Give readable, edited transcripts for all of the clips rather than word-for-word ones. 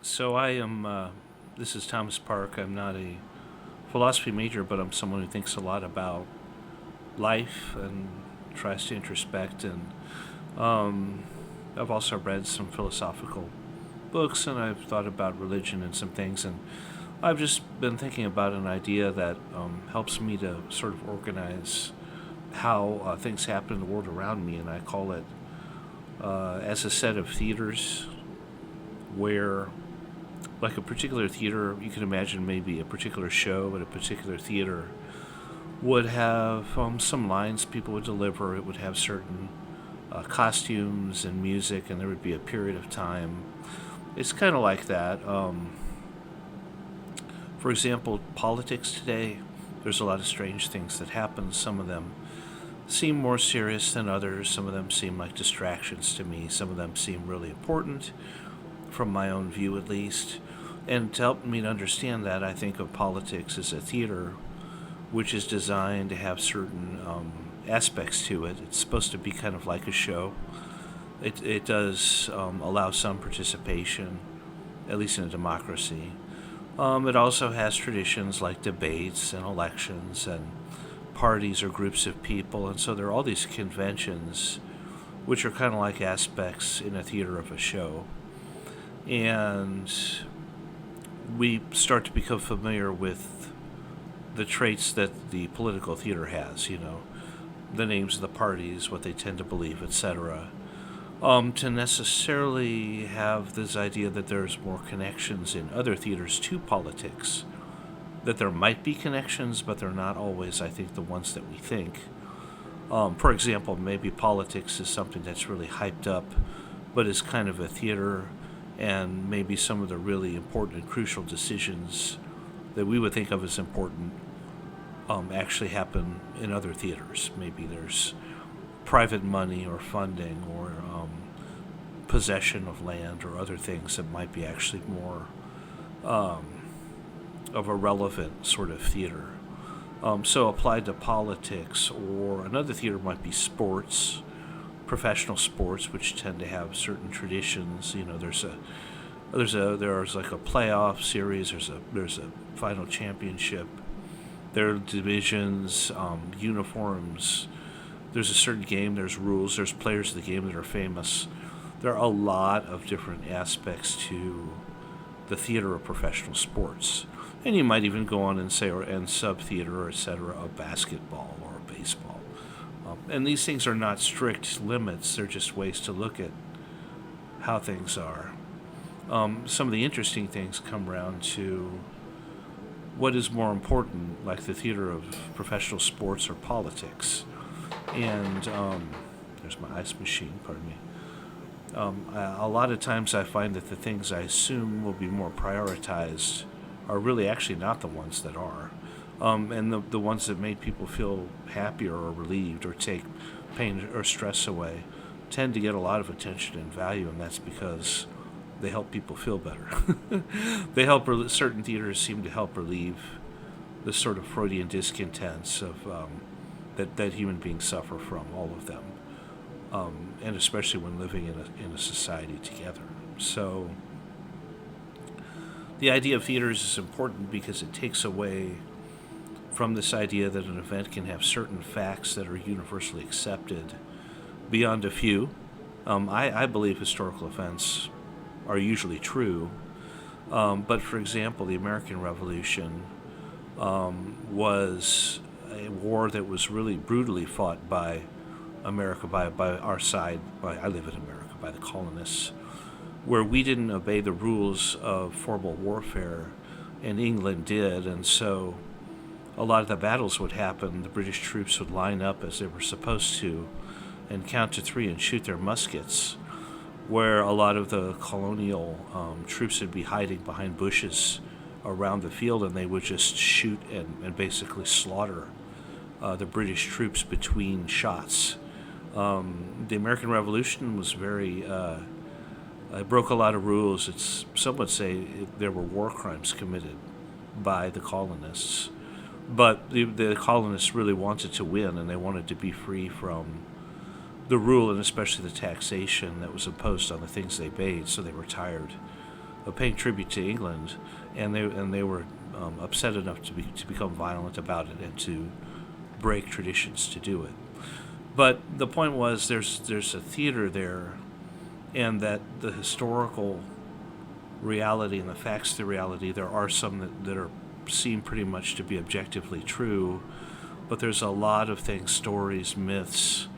So I am. This is Thomas Park. I'm not a philosophy major, but I'm someone who thinks a lot about life and tries to introspect. And um, I've also read some philosophical books, and I've thought about religion and some things. And I've just been thinking about an idea that helps me to sort of organize how things happen in the world around me, and I call it as a set of theaters where like a particular theater, you can imagine maybe a particular show at a particular theater would have some lines people would deliver. It would have certain costumes and music, and there would be a period of time. It's kind of like that. For example, politics today, there's a lot of strange things that happen. Some of them seem more serious than others. Some of them seem like distractions to me. Some of them seem really important, from my own view at least. And to help me to understand that, I think of politics as a theater which is designed to have certain aspects to it. It's supposed to be kind of like a show. It does allow some participation, at least in a democracy. It also has traditions like debates and elections and parties or groups of people. And so there are all these conventions which are kind of like aspects in a theater of a show. And we start to become familiar with the traits that the political theater has, the names of the parties, what they tend to believe, etc. To necessarily have this idea that there's more connections in other theaters to politics, that there might be connections, but they're not always, I think, the ones that we think. For example, maybe politics is something that's really hyped up, but is kind of a theater, and maybe some of the really important and crucial decisions that we would think of as important actually happen in other theaters. Maybe there's private money or funding or possession of land or other things that might be actually more of a relevant sort of theater. So applied to politics, or another theater might be sports, professional sports, which tend to have certain traditions. There's like a playoff series. There's a final championship. There are divisions, uniforms. There's a certain game. There's rules. There's players of the game that are famous. There are a lot of different aspects to the theater of professional sports, and you might even go on and say, and sub theater, or etc., of basketball or baseball. And these things are not strict limits. They're just ways to look at how things are. Some of the interesting things come around to what is more important, like the theater of professional sports or politics. And there's my ice machine, pardon me. A lot of times I find that the things I assume will be more prioritized are really actually not the ones that are. And the ones that make people feel happier or relieved or take pain or stress away tend to get a lot of attention and value, and that's because they help people feel better. They help. Certain theaters seem to help relieve the sort of Freudian discontents of that human beings suffer from, all of them, and especially when living in a society together. So the idea of theaters is important because it takes away from this idea that an event can have certain facts that are universally accepted beyond a few. I believe historical events are usually true, but for example, the American Revolution was a war that was really brutally fought by America, by our side, I live in America, by the colonists, where we didn't obey the rules of formal warfare, and England did, and so a lot of the battles would happen. The British troops would line up as they were supposed to and count to three and shoot their muskets, where a lot of the colonial troops would be hiding behind bushes around the field, and they would just shoot and basically slaughter the British troops between shots. The American Revolution was very it broke a lot of rules. Some would say there were war crimes committed by the colonists, but the colonists really wanted to win, and they wanted to be free from the rule, and especially the taxation that was imposed on the things they made. So they were tired paying tribute to England, and they were upset enough to become violent about it and to break traditions to do it. But the point was, there's a theater there, and that the historical reality and the facts of the reality, there are some that are seem pretty much to be objectively true, but there's a lot of things, stories, myths,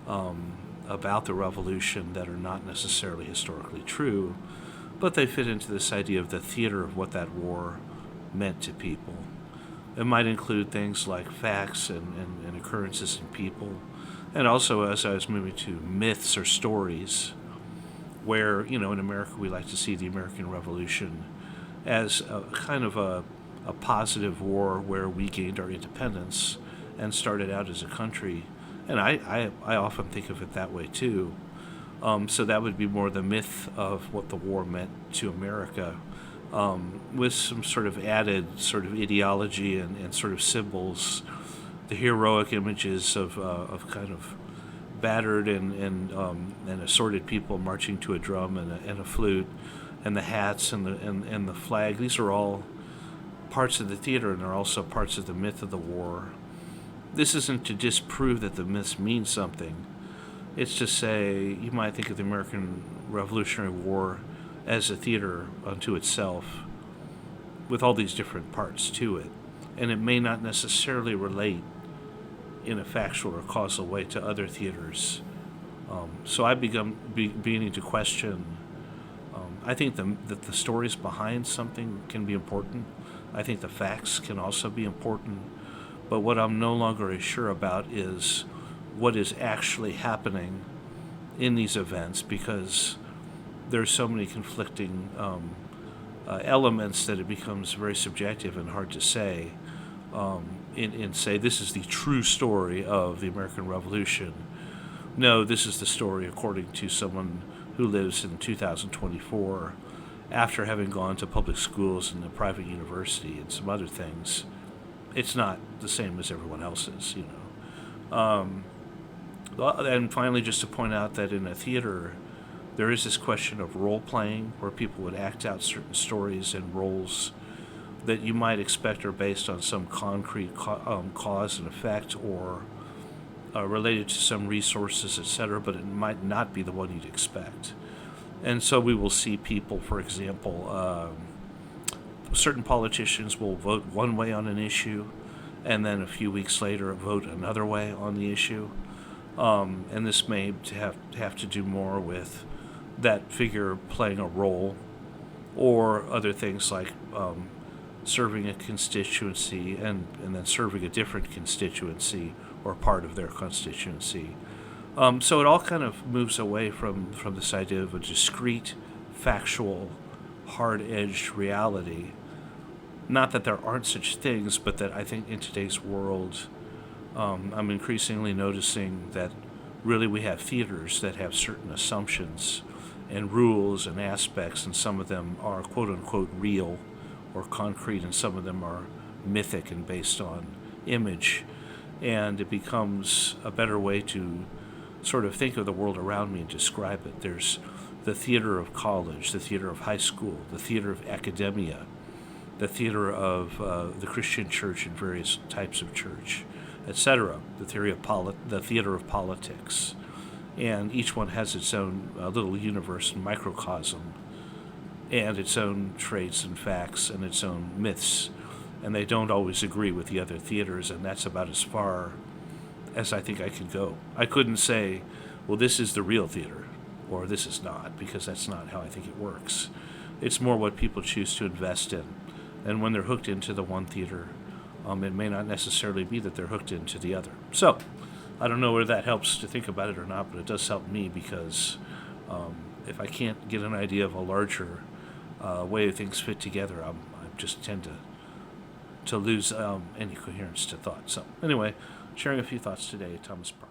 about the revolution that are not necessarily historically true, but they fit into this idea of the theater of what that war meant to people. It might include things like facts and occurrences in people, and also, as I was moving to myths or stories, where, in America we like to see the American Revolution as a kind of a positive war where we gained our independence and started out as a country. And I often think of it that way too. So that would be more the myth of what the war meant to America, with some sort of added sort of ideology and sort of symbols, the heroic images of kind of battered and assorted people marching to a drum and a flute, and the hats and the flag. These are all parts of the theater, and they're also parts of the myth of the war. This isn't to disprove that the myths mean something. It's to say you might think of the American Revolutionary War as a theater unto itself, with all these different parts to it, and it may not necessarily relate in a factual or causal way to other theaters. So I beginning to question. I think that the stories behind something can be important. I think the facts can also be important. But what I'm no longer as sure about is what is actually happening in these events, because there's so many conflicting elements that it becomes very subjective and hard to say. In say this is the true story of the American Revolution. No, this is the story according to someone who lives in 2024 after having gone to public schools and a private university and some other things. It's not the same as everyone else's, And finally, just to point out that in a theater, there is this question of role playing, where people would act out certain stories and roles that you might expect are based on some concrete cause and effect, or related to some resources, etc., but it might not be the one you'd expect. And so we will see people, for example, certain politicians will vote one way on an issue, and then a few weeks later vote another way on the issue. And this may have to do more with that figure playing a role, or other things like serving a constituency and then serving a different constituency or part of their constituency. So it all kind of moves away from this idea of a discrete, factual, hard-edged reality. Not that there aren't such things, but that I think in today's world, I'm increasingly noticing that really we have theaters that have certain assumptions and rules and aspects, and some of them are quote-unquote real or concrete, and some of them are mythic and based on image. And it becomes a better way to sort of think of the world around me and describe it. There's the theater of college, the theater of high school, the theater of academia, the theater of the Christian church and various types of church, etc., the theater of politics. And each one has its own little universe and microcosm, and its own traits and facts and its own myths. And they don't always agree with the other theaters, and that's about as far as I think I could go. I couldn't say, well, this is the real theater, or this is not, because that's not how I think it works. It's more what people choose to invest in. And when they're hooked into the one theater, it may not necessarily be that they're hooked into the other. So, I don't know whether that helps to think about it or not, but it does help me, because if I can't get an idea of a larger way things fit together, I just tend to lose any coherence to thought. So, anyway, sharing a few thoughts today, Thomas Parker.